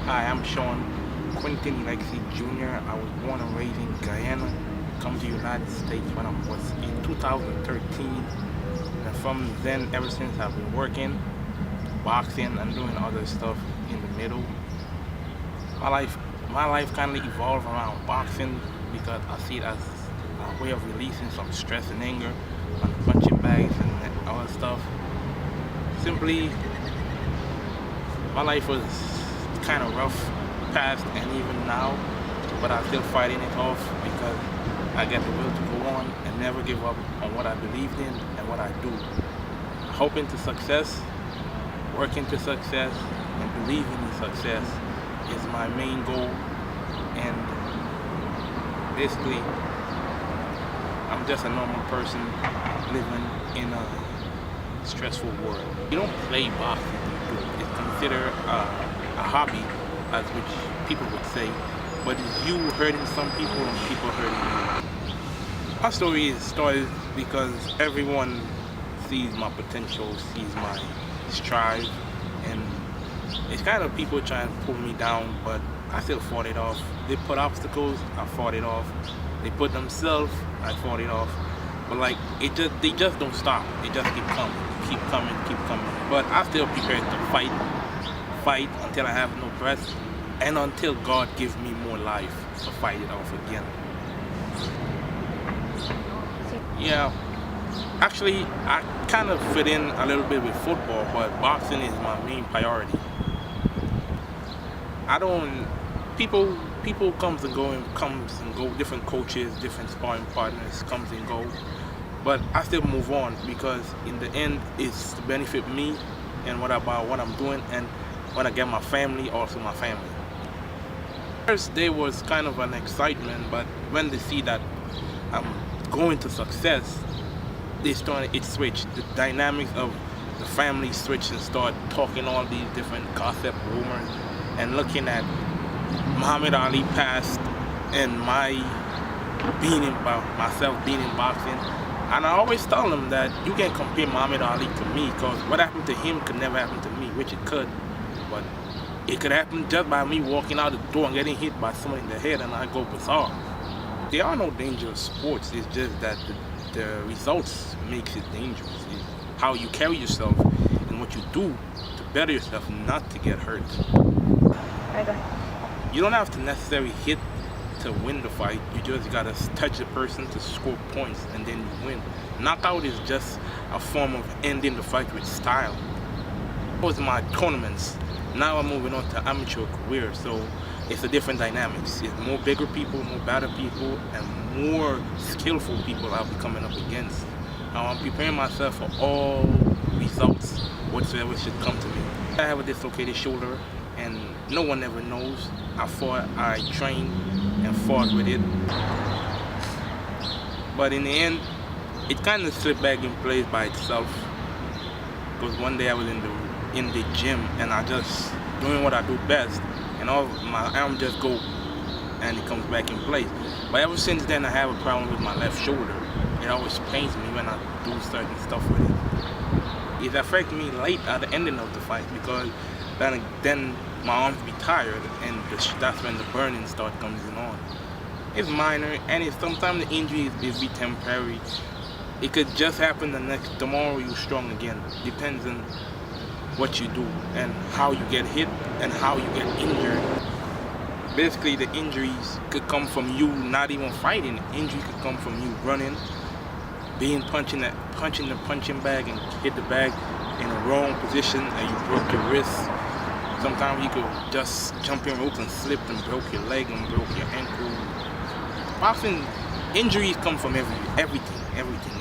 Hi, I'm Sean Quinton Lexi Jr. I was born and raised in Guyana, come to the United States when I was in 2013. And from then, ever since, I've been working, boxing, and doing other stuff in the middle. My life, my life kind of evolved around boxing because I see it as a way of releasing some stress and anger on punching bags and other stuff. Simply, my life was kind of rough past and even now, but I'm still fighting it off because I get the will to go on and never give up on what I believed in and what I do. Hoping to success, working to success, and believing in success is my main goal. And basically, I'm just a normal person living in a stressful world. You don't play boxing, you do it. It's considered a hobby, as which people would say, but it's you hurting some people and people hurting you. My story is started because everyone sees my potential, sees my strive, and it's kind of people trying to pull me down, but I still fought it off. They put obstacles, I fought it off. They put themselves, I fought it off. But like they just don't stop. They just keep coming, keep coming, keep coming. But I still prepared to fight until I have no breath, and until God gives me more life to fight it off again. Yeah, actually, I kind of fit in a little bit with football, but boxing is my main priority. I don't. People comes and go. Different coaches, different sparring partners comes and go. But I still move on because in the end, it's to benefit me and what I'm doing, and when I get my family, also my family. First day was kind of an excitement, but when they see that I'm going to success, it switched. The dynamics of the family switched and start talking all these different gossip rumors and looking at Muhammad Ali passed and myself being in boxing. And I always tell them that you can't compare Muhammad Ali to me because what happened to him could never happen to me, which it could. But it could happen just by me walking out the door and getting hit by someone in the head and I go bizarre. There are no dangerous sports, it's just that the results makes it dangerous. It's how you carry yourself and what you do to better yourself not to get hurt. You don't have to necessarily hit to win the fight. You just gotta touch the person to score points and then you win. Knockout is just a form of ending the fight with style. Those are my tournaments. Now I'm moving on to amateur career, so it's a different dynamics. It's more bigger people, more better people, and more skillful people I'll be coming up against. Now I'm preparing myself for all results whatsoever should come to me. I have a dislocated shoulder and no one ever knows. I trained and fought with it. But in the end, it kind of slipped back in place by itself. Because one day I was in the gym and I just doing what I do best, and all my arm just go and it comes back in place. But ever since then I have a problem with my left shoulder. It always pains me when I do certain stuff with it. It affects me late at the ending of the fight because then my arms be tired and that's when the burning start comes on. It's minor and sometimes the injury is be temporary. It could just happen tomorrow you're strong again. Depends on what you do and how you get hit and how you get injured. Basically the injuries could come from you not even fighting. Injury could come from you running, punching the punching bag and hit the bag in a wrong position and you broke your wrist. Sometimes you could just jump in ropes and slip and broke your leg and broke your ankle. Often injuries come from everything.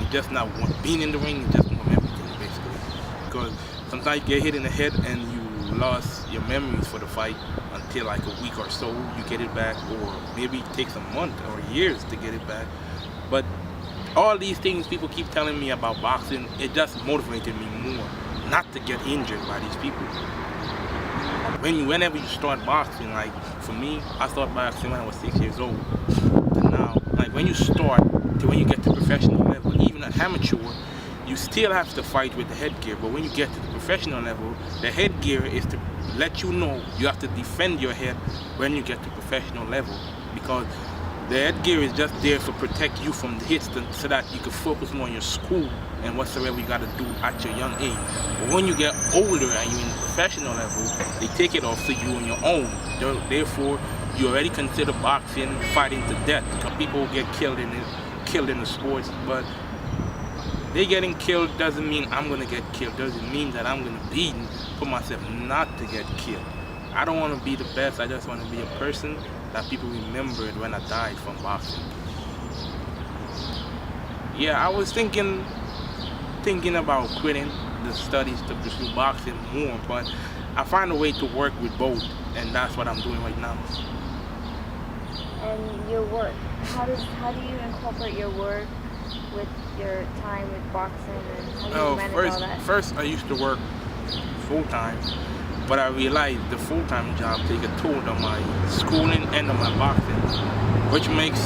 It's just not one. Being in the ring is just from everything basically. Because sometimes you get hit in the head and you lost your memories for the fight until like a week or so you get it back, or maybe it takes a month or years to get it back. But all these things people keep telling me about boxing, it just motivated me more not to get injured by these people. Whenever you start boxing, like for me, I started boxing when I was 6 years old. To now, like when you start to when you get to professional level, even at amateur, you still have to fight with the headgear. But when you get to the professional level, the headgear is to let you know you have to defend your head when you get to professional level, because the headgear is just there to protect you from the hits so that you can focus more on your school and whatsoever you got to do at your young age. But when you get older and you're in the professional level, they take it off so you on your own. Therefore, you already consider boxing fighting to death. People get killed in the sports, but they getting killed doesn't mean I'm gonna get killed. Doesn't mean that I'm gonna be put myself not to get killed. I don't want to be the best. I just want to be a person that people remembered when I died from boxing. Yeah, I was thinking about quitting the studies to pursue boxing more, but I find a way to work with both, and that's what I'm doing right now. And your work, how do you incorporate your work with your time with boxing, and how do you manage all that? First I used to work full-time, but I realized the full-time job takes a toll on my schooling and on my boxing, which makes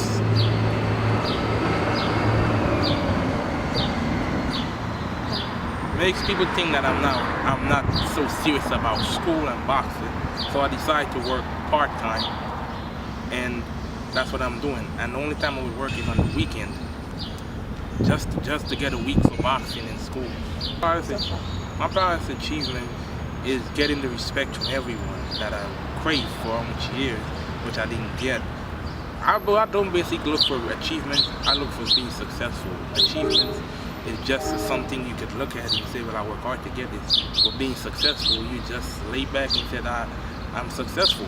people think that I'm not so serious about school and boxing. So I decided to work part-time, and that's what I'm doing. And the only time I would work is on the weekend, just to get a week for boxing in school. My proudest achievement is getting the respect from everyone that I craved for all much years, which I didn't get. I don't basically look for achievements, I look for being successful. Achievements is just something you could look at and say, well, I work hard to get this. But being successful, you just lay back and say, I'm successful.